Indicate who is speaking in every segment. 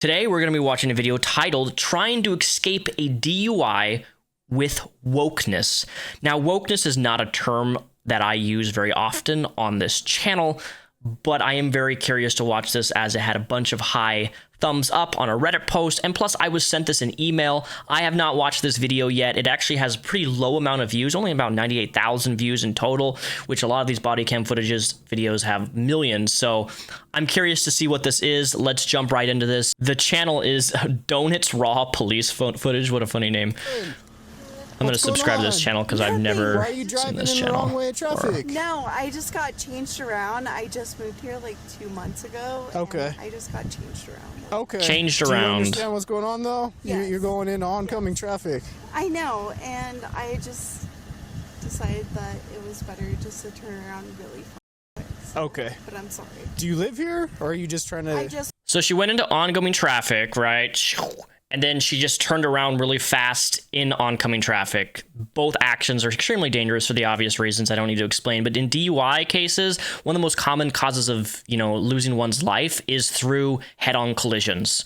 Speaker 1: Today, we're going to be watching a video titled Trying to Escape a DUI with Wokeness. Now, wokeness is not a term that I use very often on this channel, but I am very curious to watch this as it had a bunch of high thumbs up on a Reddit post, and plus I was sent this in email. I have not watched this video yet. It actually has a pretty low amount of views, only about 98,000 views in total, which a lot of these body cam videos have millions, so I'm curious to see what this is. Let's jump right into this. The channel is Donut's Raw Police Footage. What a funny name. I'm going to subscribe to this channel because I've never seen this channel.
Speaker 2: Wrong way of traffic?
Speaker 3: No, I just got changed around. I just moved here like 2 months ago.
Speaker 2: Okay.
Speaker 3: I just got changed around.
Speaker 2: Okay.
Speaker 1: Changed
Speaker 2: Do you
Speaker 1: around.
Speaker 2: understand what's going on though?
Speaker 3: Yes.
Speaker 2: You're going into oncoming traffic.
Speaker 3: I know, and I just decided that it was better just to turn around really fast.
Speaker 2: Okay.
Speaker 3: But I'm sorry.
Speaker 2: Do you live here, or are you just trying to?
Speaker 1: So she went into oncoming traffic, right? And then she just turned around really fast in oncoming traffic. Both actions are extremely dangerous for the obvious reasons I don't need to explain. But in DUI cases, one of the most common causes of, losing one's life is through head-on collisions.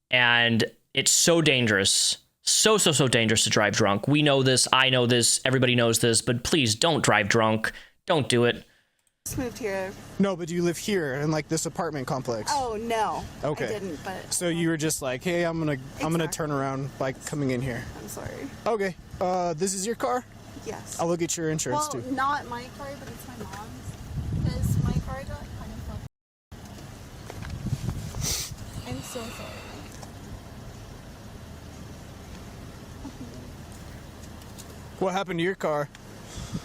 Speaker 1: And it's so dangerous. So dangerous to drive drunk. We know this. I know this. Everybody knows this. But please don't drive drunk. Don't do it.
Speaker 3: Moved here.
Speaker 2: No, but do you live here in like this apartment complex?
Speaker 3: Oh no.
Speaker 2: Okay.
Speaker 3: I didn't, but.
Speaker 2: So you were just like, hey, I'm gonna turn around by coming in here.
Speaker 3: I'm sorry.
Speaker 2: Okay. This is your car?
Speaker 3: Yes.
Speaker 2: I'll look at your insurance
Speaker 3: well,
Speaker 2: too.
Speaker 3: not my car, but it's my mom's. Because my car got kind of fucked. I'm so sorry.
Speaker 2: What happened to your car?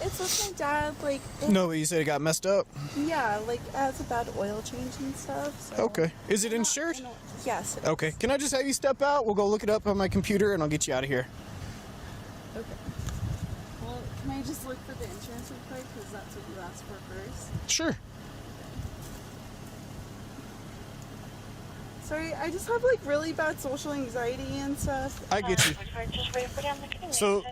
Speaker 3: It's with my dad, like...
Speaker 2: No, but you said it got messed up?
Speaker 3: Yeah, like, it has a bad oil change and stuff, so...
Speaker 2: Okay. Is it insured?
Speaker 3: Yes, it
Speaker 2: Okay.
Speaker 3: is.
Speaker 2: Can I just have you step out? We'll go look it up on my computer, and I'll get you out of here.
Speaker 3: Okay. Well, can I just look for the insurance real quick, because that's what you asked for first?
Speaker 2: Sure.
Speaker 3: Sorry, I just have, like, really bad social anxiety and stuff.
Speaker 2: I get you. So,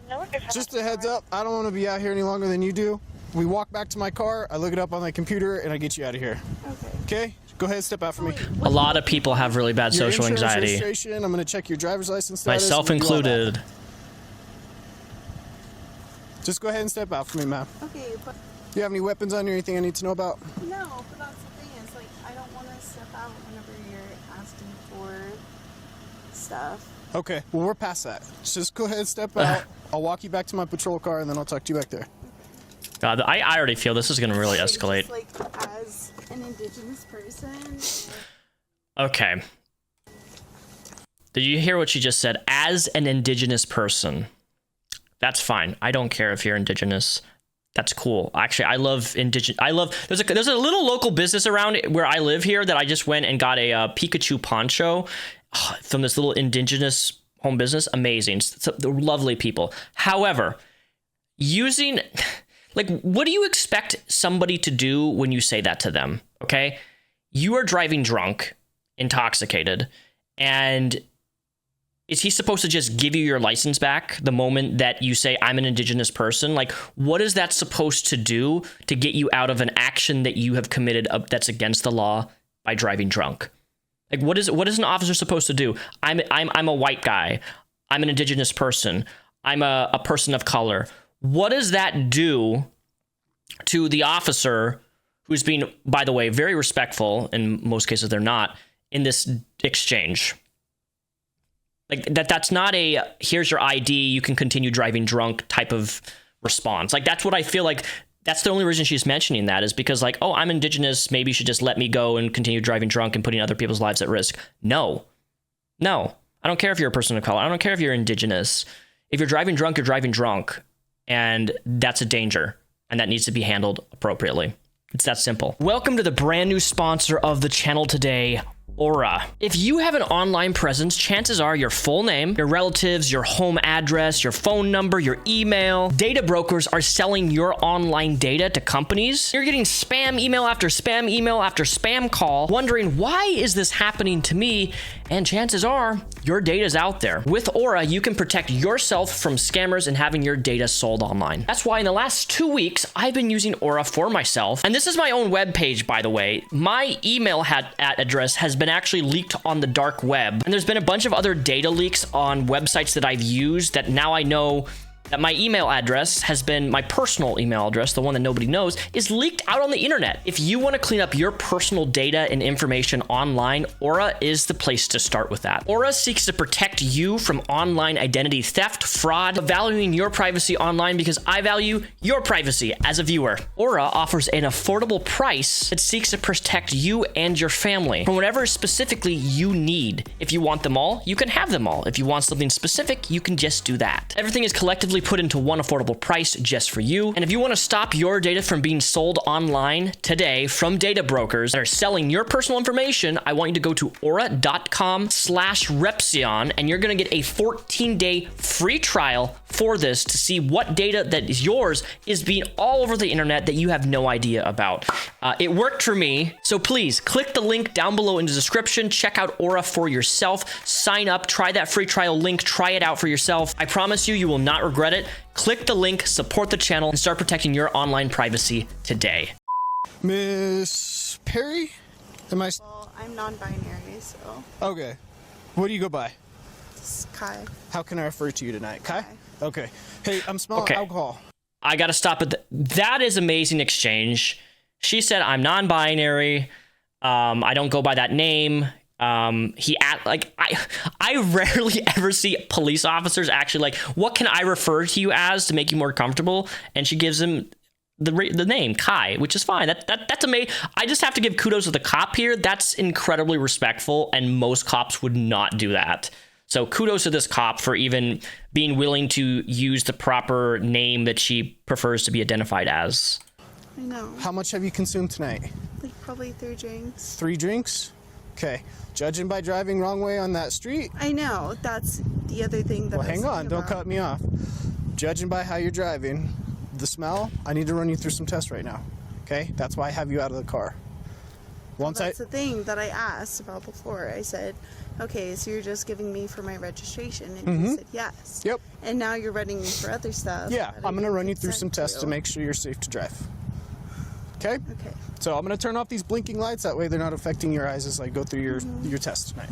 Speaker 2: just a heads up, I don't want to be out here any longer than you do. We walk back to my car, I look it up on my computer, and I get you out of here.
Speaker 3: Okay.
Speaker 2: Okay? Go ahead, step out for me.
Speaker 1: A lot of people have really bad social
Speaker 2: Your insurance
Speaker 1: anxiety.
Speaker 2: registration, I'm going to check your driver's license status.
Speaker 1: Myself
Speaker 2: and do all that.
Speaker 1: included.
Speaker 2: Just go ahead and step out for me, ma'am.
Speaker 3: Okay, but...
Speaker 2: Do you have any weapons on you or anything I need to know about?
Speaker 3: No, but that's the thing, is, like, I don't want to step out whenever you're asking for stuff.
Speaker 2: Okay, well, we're past that. Just go ahead and step out. I'll walk you back to my patrol car, and then I'll talk to you back there.
Speaker 1: God, I already feel this is going to really escalate.
Speaker 3: Just, like, as an indigenous person...
Speaker 1: Okay. Did you hear what she just said? As an indigenous person. That's fine. I don't care if you're indigenous. That's cool. Actually, I love there's a little local business around where I live here that I just went and got a Pikachu poncho from this little indigenous home business. Amazing. They're lovely people. However, what do you expect somebody to do when you say that to them? Okay? You are driving drunk, intoxicated, and is he supposed to just give you your license back the moment that you say, I'm an indigenous person? Like, what is that supposed to do to get you out of an action that you have committed that's against the law by driving drunk? Like, what is an officer supposed to do? I'm a white guy. I'm an indigenous person. I'm a person of color. What does that do to the officer who's being, by the way, very respectful, in most cases they're not, in this exchange? Like, that's not a, here's your ID, you can continue driving drunk type of response. Like, that's what I feel like, that's the only reason she's mentioning that, is because, like, oh, I'm indigenous, maybe you should just let me go and continue driving drunk and putting other people's lives at risk. No. I don't care if you're a person of color. I don't care if you're indigenous. If you're driving drunk, you're driving drunk. And that's a danger. And that needs to be handled appropriately. It's that simple. Welcome to the brand new sponsor of the channel today, Aura. If you have an online presence, chances are your full name, your relatives, your home address, your phone number, your email. Data brokers are selling your online data to companies. You're getting spam email after spam email after spam call, wondering why is this happening to me? And chances are your data's out there. With Aura, you can protect yourself from scammers and having your data sold online. That's why in the last 2 weeks, I've been using Aura for myself. And this is my own webpage, by the way. My email address has been actually leaked on the dark web. And there's been a bunch of other data leaks on websites that I've used that now I know that my email address has been, my personal email address, the one that nobody knows, is leaked out on the internet. If you want to clean up your personal data and information online, Aura is the place to start with that. Aura seeks to protect you from online identity theft, fraud, valuing your privacy online because I value your privacy as a viewer. Aura offers an affordable price that seeks to protect you and your family from whatever specifically you need. If you want them all, you can have them all. If you want something specific, you can just do that. Everything is collectively put into one affordable price just for you. And if you want to stop your data from being sold online today from data brokers that are selling your personal information, I want you to go to aura.com/Repsion and you're going to get a 14-day free trial for this to see what data that is yours is being all over the internet that you have no idea about. It worked for me. So please click the link down below in the description. Check out Aura for yourself. Sign up, try that free trial link, try it out for yourself. I promise you, you will not regret it. Click the link, support the channel, and start protecting your online privacy today.
Speaker 2: Miss Perry? Am I?
Speaker 3: Well, I'm non-binary, so
Speaker 2: Okay. What do you go by?
Speaker 3: it's Kai.
Speaker 2: How can I refer to you tonight? Kai? Okay. Hey, I'm smelling
Speaker 1: Okay.
Speaker 2: alcohol.
Speaker 1: I gotta stop at that is amazing exchange. She said, I'm non-binary. I don't go by that name. I rarely ever see police officers actually like, what can I refer to you as to make you more comfortable? And she gives him the name Kai, which is fine. That's amazing. I just have to give kudos to the cop here. That's incredibly respectful, and most cops would not do that. So kudos to this cop for even being willing to use the proper name that she prefers to be identified as.
Speaker 3: I know.
Speaker 2: How much have you consumed tonight?
Speaker 3: Like probably 3 drinks.
Speaker 2: 3 drinks? Okay. Judging by driving wrong way on that street.
Speaker 3: I know. That's the other thing that
Speaker 2: Well, hang on. Don't cut me off. Judging by how you're driving, the smell, I need to run you through some tests right now. Okay? That's why I have you out of the car.
Speaker 3: That's the thing that I asked about before. I said, okay, so you're just giving me for my registration, and you said yes.
Speaker 2: Yep.
Speaker 3: And now you're running me for other stuff.
Speaker 2: Yeah, I'm going to run you through some
Speaker 3: consent
Speaker 2: tests to make sure you're safe to drive. Okay?
Speaker 3: Okay.
Speaker 2: So I'm going to turn off these blinking lights. That way they're not affecting your eyes as I go through your test tonight.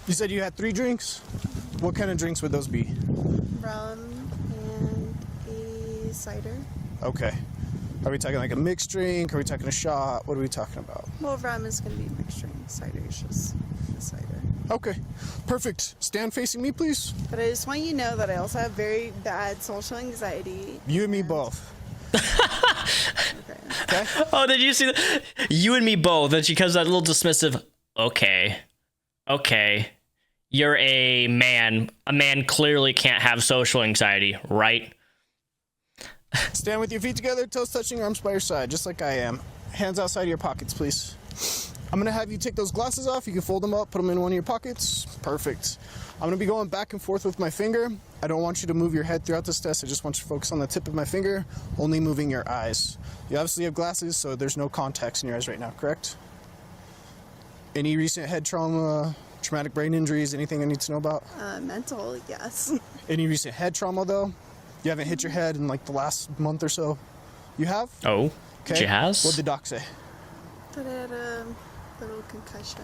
Speaker 2: You said you had 3 drinks? What kind of drinks would those be?
Speaker 3: Rum and a cider.
Speaker 2: Okay. Are we talking like a mixed drink? Are we talking a shot? What are we talking about?
Speaker 3: Well, rum is going to be a mixed drink. Cider is just a cider.
Speaker 2: Okay. Perfect. Stand facing me, please.
Speaker 3: But I just want you to know that I also have very bad social anxiety.
Speaker 2: You and me both.
Speaker 3: Okay.
Speaker 2: Okay?
Speaker 1: Oh, did you see that? You and me both. And she comes that little dismissive. Okay. You're a man. A man clearly can't have social anxiety, right?
Speaker 2: Stand with your feet together, toes touching, arms by your side, just like I am. Hands outside of your pockets, please. I'm going to have you take those glasses off. You can fold them up, put them in one of your pockets. Perfect. I'm going to be going back and forth with my finger. I don't want you to move your head throughout this test. I just want you to focus on the tip of my finger, only moving your eyes. You obviously have glasses, so there's no contacts in your eyes right now, correct? Any recent head trauma, traumatic brain injuries, anything I need to know about?
Speaker 3: Mental, yes.
Speaker 2: Any recent head trauma, though? You haven't hit your head in like the last month or so? You have?
Speaker 1: Oh,
Speaker 2: Okay.
Speaker 1: she has?
Speaker 2: What did the doc say?
Speaker 3: But I had a little concussion.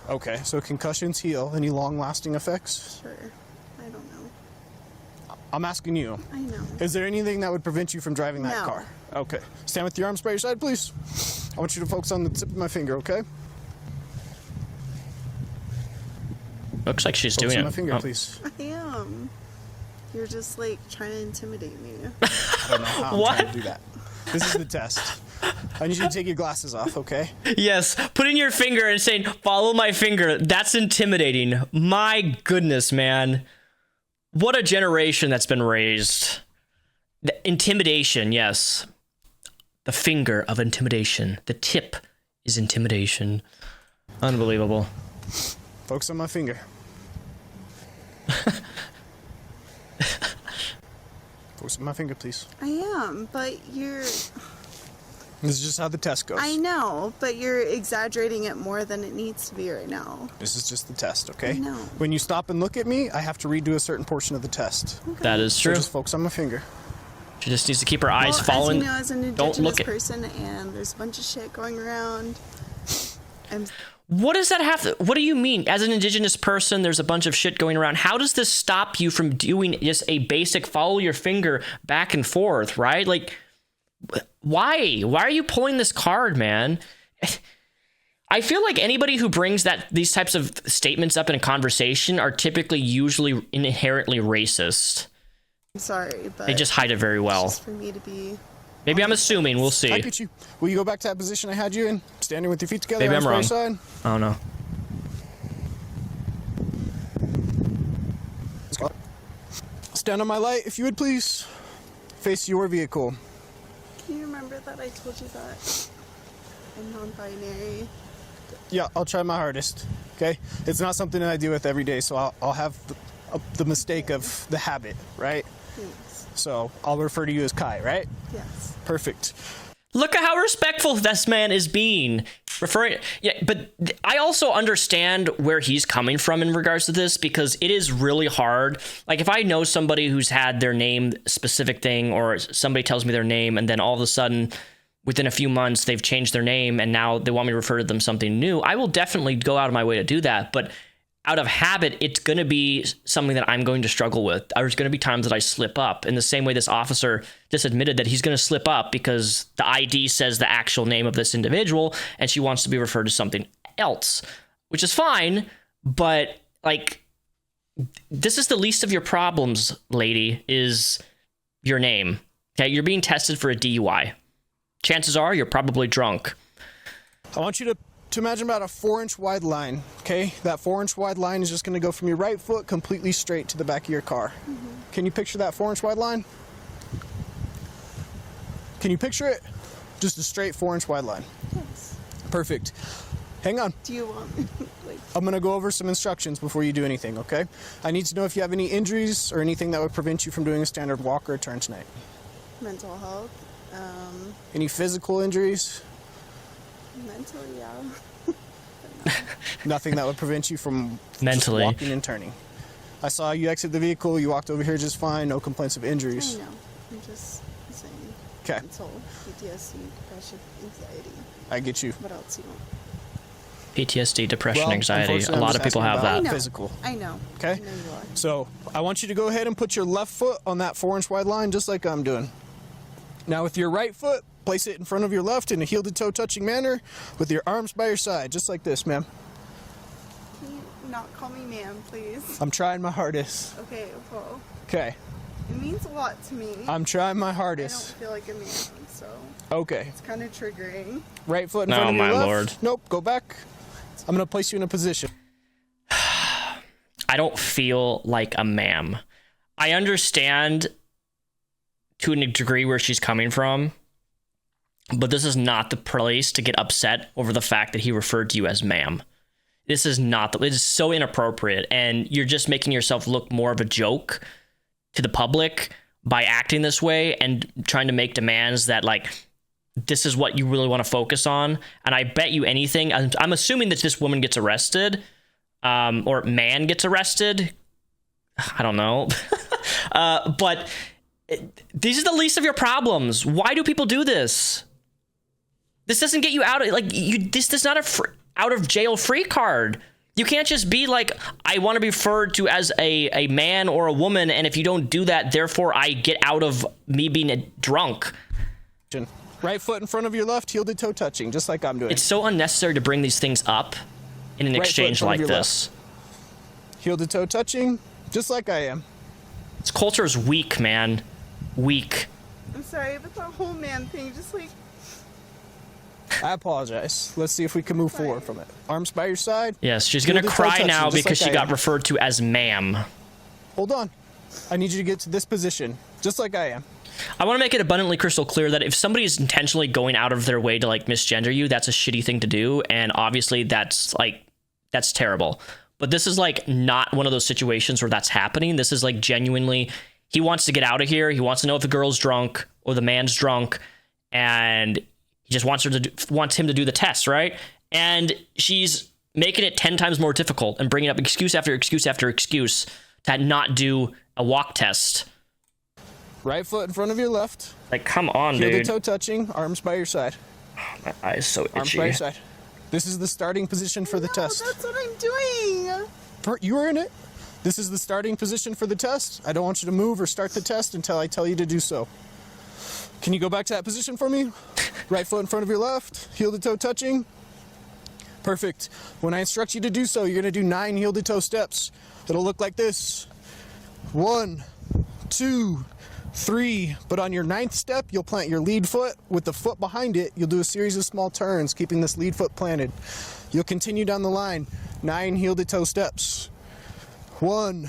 Speaker 2: Okay, so concussions heal. Any long-lasting effects?
Speaker 3: Sure. I don't know.
Speaker 2: I'm asking you.
Speaker 3: I know.
Speaker 2: Is there anything that would prevent you from driving that
Speaker 3: No.
Speaker 2: car? Okay. Stand with your arms by your side, please. I want you to focus on the tip of my finger, okay?
Speaker 1: Looks like she's
Speaker 2: Focus
Speaker 1: doing
Speaker 2: on
Speaker 1: it.
Speaker 2: my finger,
Speaker 1: Oh.
Speaker 2: please.
Speaker 3: I am. You're just like trying to intimidate me.
Speaker 2: I don't know how I'm
Speaker 1: What?
Speaker 2: trying to do that. This is the test. I need you to take your glasses off, okay?
Speaker 1: Yes, putting your finger and saying, follow my finger. That's intimidating. My goodness, man. What a generation that's been raised. The intimidation, yes. The finger of intimidation. The tip is intimidation. Unbelievable.
Speaker 2: Focus on my finger. Focus on my finger, please.
Speaker 3: I am, but you're
Speaker 2: This is just how the test goes.
Speaker 3: I know, but you're exaggerating it more than it needs to be right now.
Speaker 2: This is just the test, okay?
Speaker 3: I know.
Speaker 2: When you stop and look at me, I have to redo a certain portion of the test.
Speaker 3: Okay.
Speaker 1: That is true.
Speaker 2: So just focus on my finger.
Speaker 1: She just needs to keep her eyes following.
Speaker 3: As you know, as an
Speaker 1: Don't look
Speaker 3: indigenous
Speaker 1: at.
Speaker 3: person, and there's a bunch of shit going around.
Speaker 1: What does that have to, what do you mean? As an indigenous person, there's a bunch of shit going around. How does this stop you from doing just a basic follow your finger back and forth, right? Like, why? Why are you pulling this card, man? I feel like anybody who brings these types of statements up in a conversation are typically usually inherently racist.
Speaker 3: I'm sorry, but
Speaker 1: They just hide it very well.
Speaker 3: it's just for me to be.
Speaker 1: Maybe I'm assuming. We'll
Speaker 2: I
Speaker 1: see.
Speaker 2: get you. Will you go back to that position I had you in? Standing with your feet together,
Speaker 1: Maybe
Speaker 2: arms
Speaker 1: I'm
Speaker 2: by
Speaker 1: wrong.
Speaker 2: your side.
Speaker 1: I don't know.
Speaker 2: Let's go. Stand on my light, if you would, please. Face your vehicle.
Speaker 3: Can you remember that I told you that I'm non-binary?
Speaker 2: Yeah, I'll try my hardest. Okay? It's not something that I deal with every day, so I'll have the mistake of the habit, right?
Speaker 3: Thanks.
Speaker 2: So I'll refer to you as Kai, right?
Speaker 3: Yes.
Speaker 2: Perfect.
Speaker 1: Look at how respectful this man is being. But I also understand where he's coming from in regards to this, because it is really hard. Like, if I know somebody who's had their name specific thing, or somebody tells me their name, and then all of a sudden, within a few months, they've changed their name, and now they want me to refer to them something new, I will definitely go out of my way to do that. But out of habit, it's going to be something that I'm going to struggle with. There's going to be times that I slip up. In the same way this officer just admitted that he's going to slip up because the ID says the actual name of this individual and she wants to be referred to something else, which is fine. But like, this is the least of your problems, lady, is your name. Okay, you're being tested for a DUI. Chances are you're probably drunk.
Speaker 2: I want you to imagine about a 4-inch wide line, okay? That 4-inch wide line is just going to go from your right foot completely straight to the back of your car. Mm-hmm. Can you picture that 4-inch wide line? Can you picture it? Just a straight 4-inch wide line.
Speaker 3: Yes.
Speaker 2: Perfect. Hang on.
Speaker 3: Do you want me, like,
Speaker 2: I'm going to go over some instructions before you do anything, okay? I need to know if you have any injuries or anything that would prevent you from doing a standard walk or a turn tonight.
Speaker 3: mental health?
Speaker 2: Any physical injuries?
Speaker 3: Mentally, yeah.
Speaker 2: Nothing that would prevent you from
Speaker 1: Mentally.
Speaker 2: just walking and turning. I saw you exit the vehicle. You walked over here just fine. No complaints of
Speaker 3: I
Speaker 2: injuries.
Speaker 3: know. I'm just saying.
Speaker 2: Okay.
Speaker 3: Mental, PTSD, depression, anxiety.
Speaker 2: I get you.
Speaker 3: What else you want?
Speaker 1: PTSD, depression,
Speaker 2: Well,
Speaker 1: anxiety. A
Speaker 2: unfortunately, I'm
Speaker 1: lot of
Speaker 2: just
Speaker 1: people
Speaker 2: asking
Speaker 1: have
Speaker 2: about
Speaker 1: that.
Speaker 2: Physical.
Speaker 3: I know.
Speaker 2: Okay.
Speaker 3: I know you are.
Speaker 2: So I want you to go ahead and put your left foot on that 4-inch wide line, just like I'm doing. Now with your right foot, place it in front of your left in a heel-to-toe touching manner with your arms by your side, just like this, ma'am.
Speaker 3: Can you not call me ma'am, please?
Speaker 2: I'm trying my hardest.
Speaker 3: Okay, well,
Speaker 2: Okay.
Speaker 3: it means a lot to me.
Speaker 2: I'm trying my
Speaker 3: I don't
Speaker 2: hardest.
Speaker 3: feel like a man, so
Speaker 2: Okay.
Speaker 3: it's kind of triggering.
Speaker 2: Right foot in
Speaker 1: Oh,
Speaker 2: front of your
Speaker 1: my
Speaker 2: left.
Speaker 1: Lord.
Speaker 2: Nope, go back. I'm going to place you in a position.
Speaker 1: I don't feel like a ma'am. I understand to a degree where she's coming from, but this is not the place to get upset over the fact that he referred to you as ma'am. This is not, it is so inappropriate, and you're just making yourself look more of a joke to the public by acting this way and trying to make demands that, like, this is what you really want to focus on. And I bet you anything, I'm assuming that this woman gets arrested, or man gets arrested. I don't know. But these are the least of your problems. Why do people do this? This doesn't get you out of, like, this is not a out of jail free card. You can't just be like, I want to be referred to as a man or a woman, and if you don't do that, therefore I get out of me being a drunk.
Speaker 2: Right foot in front of your left, heel-to-toe touching, just like I'm doing.
Speaker 1: It's so unnecessary to bring these things up in an
Speaker 2: Right foot in
Speaker 1: exchange
Speaker 2: front
Speaker 1: like
Speaker 2: of your
Speaker 1: this.
Speaker 2: Heel-to-toe touching, just like I am.
Speaker 1: This culture is weak, man. Weak.
Speaker 3: I'm sorry, but that whole man thing just like,
Speaker 2: I apologize. Let's see if we can move forward from it. Arms by your side.
Speaker 1: Yes, she's gonna
Speaker 2: Heel-to-toe
Speaker 1: cry
Speaker 2: touching,
Speaker 1: now
Speaker 2: just
Speaker 1: because
Speaker 2: like
Speaker 1: she
Speaker 2: I
Speaker 1: got
Speaker 2: am.
Speaker 1: referred to as ma'am.
Speaker 2: Hold on. I need you to get to this position, just like I am.
Speaker 1: I want to make it abundantly crystal clear that if somebody is intentionally going out of their way to, like, misgender you, that's a shitty thing to do, and obviously that's terrible. But this is, like, not one of those situations where that's happening. This is, like, genuinely, he wants to get out of here. He wants to know if the girl's drunk or the man's drunk, and He just wants him to do the test, right? And she's making it 10 times more difficult and bringing up excuse after excuse after excuse to not do a walk test.
Speaker 2: Right foot in front of your left.
Speaker 1: Like, come on,
Speaker 2: Heel
Speaker 1: dude.
Speaker 2: to toe touching, arms by your side.
Speaker 1: My eye is so itchy.
Speaker 2: Arms by your side. This is the starting position for the test.
Speaker 3: That's what I'm doing.
Speaker 2: You were in it. This is the starting position for the test. I don't want you to move or start the test until I tell you to do so. Can you go back to that position for me? Right foot in front of your left, heel to toe touching. Perfect. When I instruct you to do so, you're going to do 9 heel to toe steps. It'll look like this. 1, 2, 3. But on your 9th step, you'll plant your lead foot. With the foot behind it, you'll do a series of small turns, keeping this lead foot planted. You'll continue down the line. 9 heel to toe steps. 1,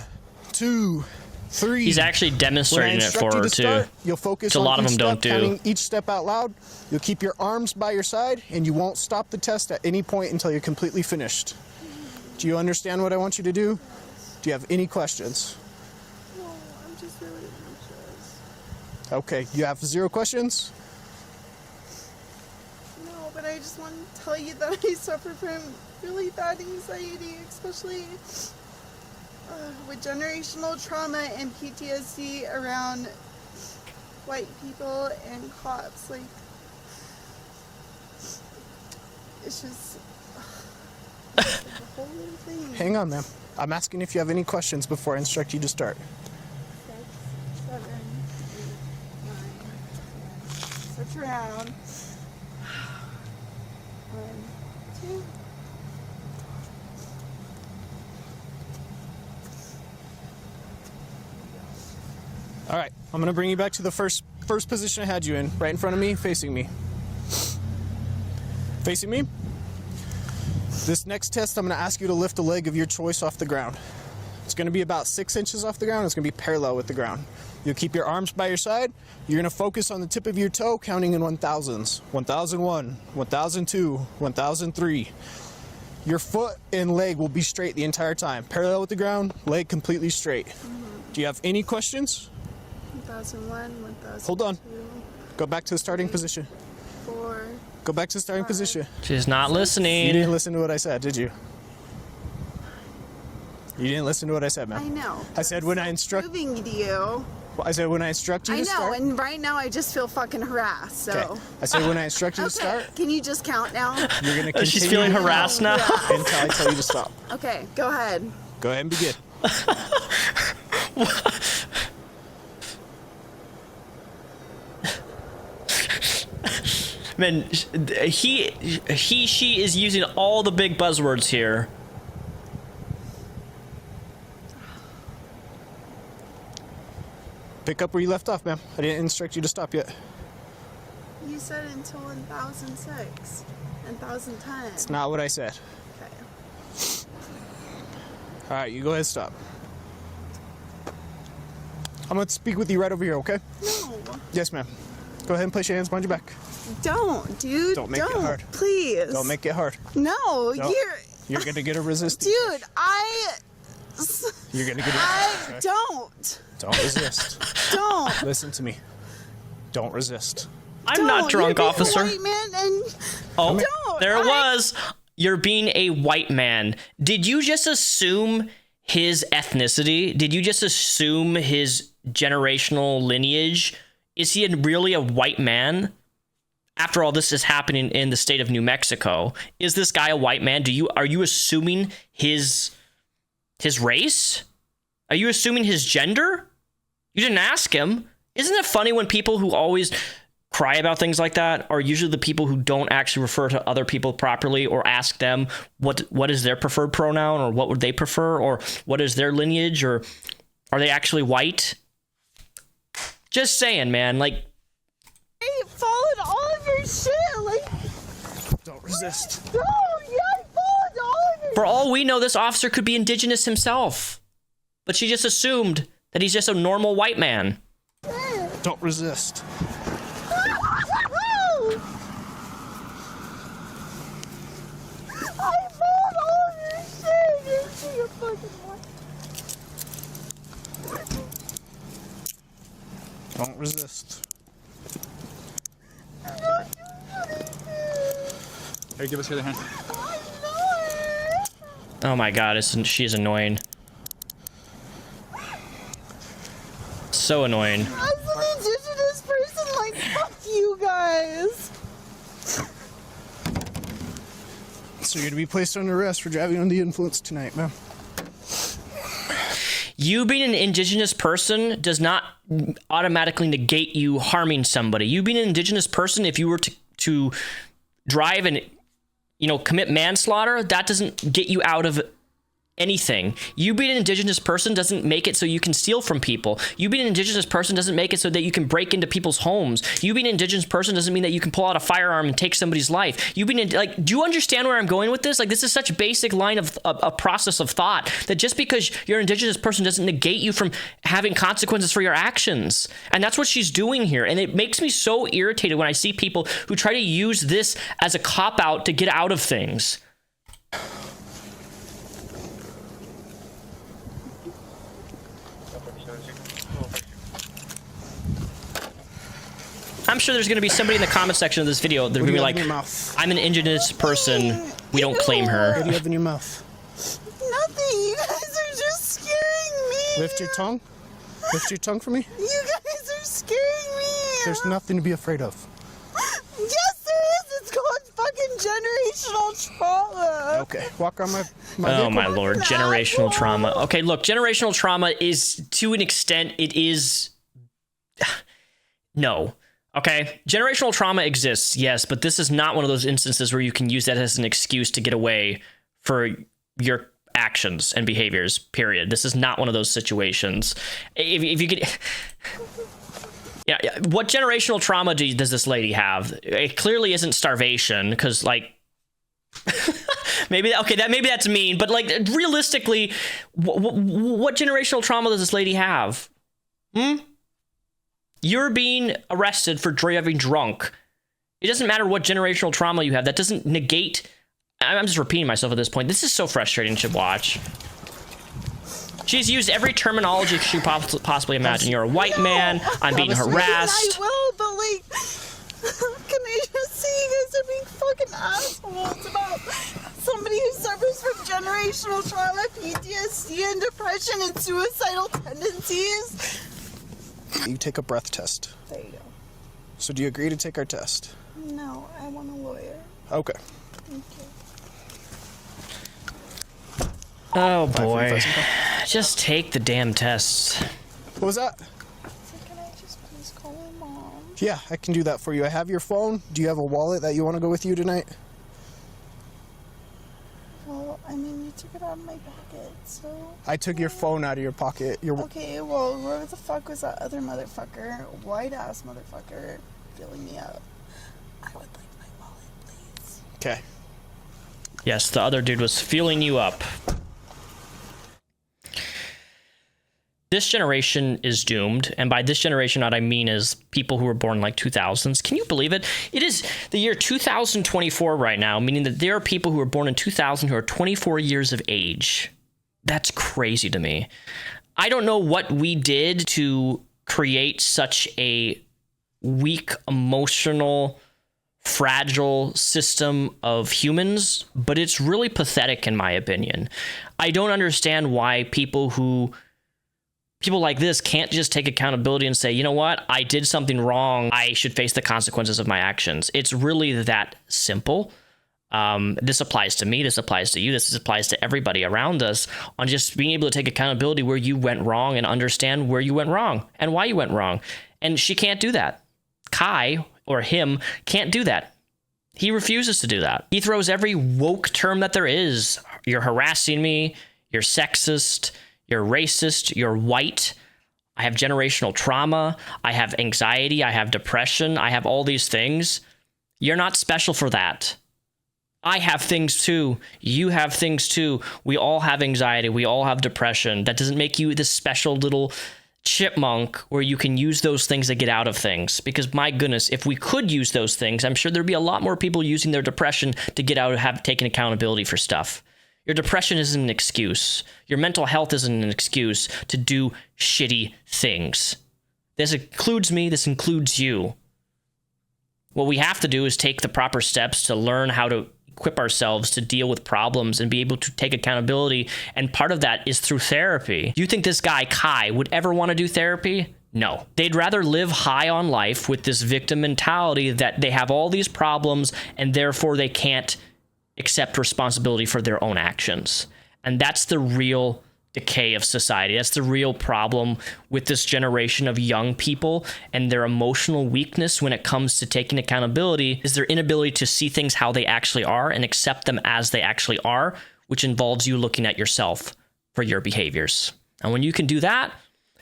Speaker 2: 2, 3.
Speaker 1: He's actually demonstrating it for her too.
Speaker 2: You'll focus
Speaker 1: which a lot of them don't do.
Speaker 2: Counting each step out loud. You'll keep your arms by your side, and you won't stop the test at any point until you're completely finished. Do you understand what I want you to do? Do you have any questions?
Speaker 3: No, I'm just really anxious.
Speaker 2: Okay, you have 0 questions?
Speaker 3: No, but I just want to tell you that I suffer from really bad anxiety, especially with generational trauma and PTSD around white people and cops. Like, it's just the whole thing.
Speaker 2: Hang on, ma'am. I'm asking if you have any questions before I instruct you to start.
Speaker 3: 6, 7, 8, 9, 10. Switch around. 1, 2.
Speaker 2: All right, I'm gonna bring you back to the first position I had you in, right in front of me, facing me. Facing me. This next test, I'm gonna ask you to lift a leg of your choice off the ground. It's gonna be about 6 inches off the ground. It's gonna be parallel with the ground. You'll keep your arms by your side. You're gonna focus on the tip of your toe, counting in 1000s. 1001, 1002, 1003. Your foot and leg will be straight the entire time. Parallel with the ground, leg completely straight. Do you have any questions?
Speaker 3: 1001, 1002.
Speaker 2: Hold on. Go back to the starting position.
Speaker 3: 4.
Speaker 2: Go back to the starting position.
Speaker 1: She's not
Speaker 2: You
Speaker 1: listening.
Speaker 2: didn't listen to what I said, did you? You didn't listen to what I said,
Speaker 3: I
Speaker 2: man.
Speaker 3: know.
Speaker 2: I said when I instruct.
Speaker 3: Proving to you.
Speaker 2: I said when I instruct you
Speaker 3: I
Speaker 2: to
Speaker 3: know,
Speaker 2: start.
Speaker 3: and right now I just feel fucking harassed. So.
Speaker 2: Okay. I said when I instruct you to
Speaker 3: Okay,
Speaker 2: start,
Speaker 3: can you just count now?
Speaker 2: you're gonna continue
Speaker 1: She's feeling harassed now.
Speaker 3: Yeah.
Speaker 2: until I tell you to stop.
Speaker 3: Okay, go ahead.
Speaker 2: Go ahead and begin.
Speaker 1: Man, she is using all the big buzzwords here.
Speaker 2: Pick up where you left off, ma'am. I didn't instruct you to stop yet.
Speaker 3: You said until 1006 and 1010.
Speaker 2: It's not what I said.
Speaker 3: Okay.
Speaker 2: All right, you go ahead and stop. I'm gonna speak with you right over here, okay?
Speaker 3: No.
Speaker 2: Yes, ma'am. Go ahead and place your hands behind your back.
Speaker 3: Don't, dude.
Speaker 2: Don't make it hard.
Speaker 3: Please.
Speaker 2: Don't make it hard.
Speaker 3: No,
Speaker 2: Don't. You're gonna get a resistance.
Speaker 3: Dude,
Speaker 2: You're gonna get a
Speaker 3: I don't.
Speaker 2: Don't resist.
Speaker 3: Don't.
Speaker 2: Listen to me. Don't resist.
Speaker 1: I'm not drunk,
Speaker 3: You're being
Speaker 1: officer.
Speaker 3: a white man and
Speaker 1: Oh,
Speaker 3: don't.
Speaker 1: there it was. You're being a white man. Did you just assume his ethnicity? Did you just assume his generational lineage? Is he really a white man? After all this is happening in the state of New Mexico, is this guy a white man? Are you assuming his race? Are you assuming his gender? You didn't ask him. Isn't it funny when people who always cry about things like that are usually the people who don't actually refer to other people properly or ask them what is their preferred pronoun or what would they prefer or what is their lineage or are they actually white? Just saying, man. Like,
Speaker 3: I followed all of your shit. Like,
Speaker 2: Don't resist.
Speaker 3: no, yeah, I followed all of your
Speaker 1: for all we know, this officer could be indigenous himself. But she just assumed that he's just a normal white man.
Speaker 3: shit.
Speaker 2: Don't resist.
Speaker 3: I followed all of your shit. You see your fucking
Speaker 2: Don't resist.
Speaker 3: what?
Speaker 4: Here, give us your other hand.
Speaker 1: Oh my god, she is annoying. So annoying.
Speaker 3: As an indigenous person, like, fuck you guys.
Speaker 2: So you're to be placed under arrest for driving under the influence tonight, ma'am.
Speaker 1: You being an indigenous person does not automatically negate you harming somebody. You being an indigenous person, if you were to drive and, you know, commit manslaughter, that doesn't get you out of anything. You being an indigenous person doesn't make it so you can steal from people. You being an indigenous person doesn't make it so that you can break into people's homes. You being an indigenous person doesn't mean that you can pull out a firearm and take somebody's life. You being like, do you understand where I'm going with this? Like, this is such a basic line of a process of thought that just because you're an indigenous person doesn't negate you from having consequences for your actions. And that's what she's doing here. And it makes me so irritated when I see people who try to use this as a cop-out to get out of things. I'm sure there's going to be somebody in the comment section of this video that will be like, I'm an indigenous person. We don't claim her.
Speaker 2: What do you have in your mouth?
Speaker 3: Nothing. You guys are just scaring me.
Speaker 2: Lift your tongue. Lift your tongue for me.
Speaker 3: You guys are scaring me.
Speaker 2: There's nothing to be afraid of.
Speaker 3: Yes, there is. It's called fucking generational trauma.
Speaker 2: Okay, walk on my
Speaker 1: Oh
Speaker 2: vehicle.
Speaker 1: my lord, generational trauma. Okay, look, generational trauma is, to an extent, it is... No. Okay, generational trauma exists, yes, but this is not one of those instances where you can use that as an excuse to get away for your actions and behaviors, period. This is not one of those situations. If you could... Yeah, what generational trauma does this lady have? It clearly isn't starvation, because, like... maybe that's mean, but, like, realistically, what generational trauma does this lady have? You're being arrested for driving drunk. It doesn't matter what generational trauma you have. That doesn't negate... I'm just repeating myself at this point. This is so frustrating to watch. She's used every terminology she possibly imagine. You're a white man. I'm being harassed.
Speaker 3: I will, but, like... Can I just say you guys are being fucking assholes about somebody who suffers from generational trauma, PTSD, and depression and suicidal tendencies?
Speaker 2: You take a breath test.
Speaker 3: There you go.
Speaker 2: So do you agree to take our test?
Speaker 3: No, I want a lawyer.
Speaker 2: Okay.
Speaker 3: Thank you.
Speaker 1: Oh boy. Just take the damn tests.
Speaker 2: What was that?
Speaker 3: So can I just please call my mom?
Speaker 2: Yeah, I can do that for you. I have your phone. Do you have a wallet that you want to go with you tonight?
Speaker 3: Well, I mean, you took it out of my pocket, so...
Speaker 2: I took your phone out of your pocket.
Speaker 3: Okay, well, where the fuck was that other motherfucker? White-ass motherfucker filling me up. I would like my wallet, please.
Speaker 2: Okay.
Speaker 1: Yes, the other dude was feeling you up. This generation is doomed, and by this generation, what I mean is people who were born like 2000s. Can you believe it? It is the year 2024 right now, meaning that there are people who were born in 2000 who are 24 years of age. That's crazy to me. I don't know what we did to create such a weak, emotional, fragile system of humans, but it's really pathetic in my opinion. I don't understand why people like this can't just take accountability and say, you know what, I did something wrong. I should face the consequences of my actions. It's really that simple. This applies to me. This applies to you. This applies to everybody around us on just being able to take accountability where you went wrong and understand where you went wrong and why you went wrong. And she can't do that. Kai, or him, can't do that. He refuses to do that. He throws every woke term that there is. You're harassing me. You're sexist. You're racist, you're white, I have generational trauma, I have anxiety, I have depression, I have all these things. You're not special for that. I have things too. You have things too. We all have anxiety. We all have depression. That doesn't make you this special little chipmunk where you can use those things to get out of things. Because my goodness, if we could use those things, I'm sure there'd be a lot more people using their depression to get out of taking accountability for stuff. Your depression isn't an excuse. Your mental health isn't an excuse to do shitty things. This includes me. This includes you. What we have to do is take the proper steps to learn how to equip ourselves to deal with problems and be able to take accountability. And part of that is through therapy. Do you think this guy, Kai, would ever want to do therapy? No. They'd rather live high on life with this victim mentality that they have all these problems and therefore they can't accept responsibility for their own actions. And that's the real decay of society. That's the real problem with this generation of young people and their emotional weakness when it comes to taking accountability is their inability to see things how they actually are and accept them as they actually are, which involves you looking at yourself for your behaviors. And when you can do that,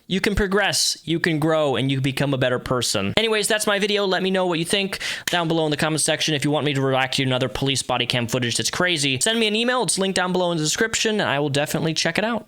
Speaker 1: you can progress, you can grow, and you become a better person. Anyways, that's my video. Let me know what you think down below in the comment section. If you want me to react to another police body cam footage that's crazy, send me an email. It's linked down below in the description, and I will definitely check it out.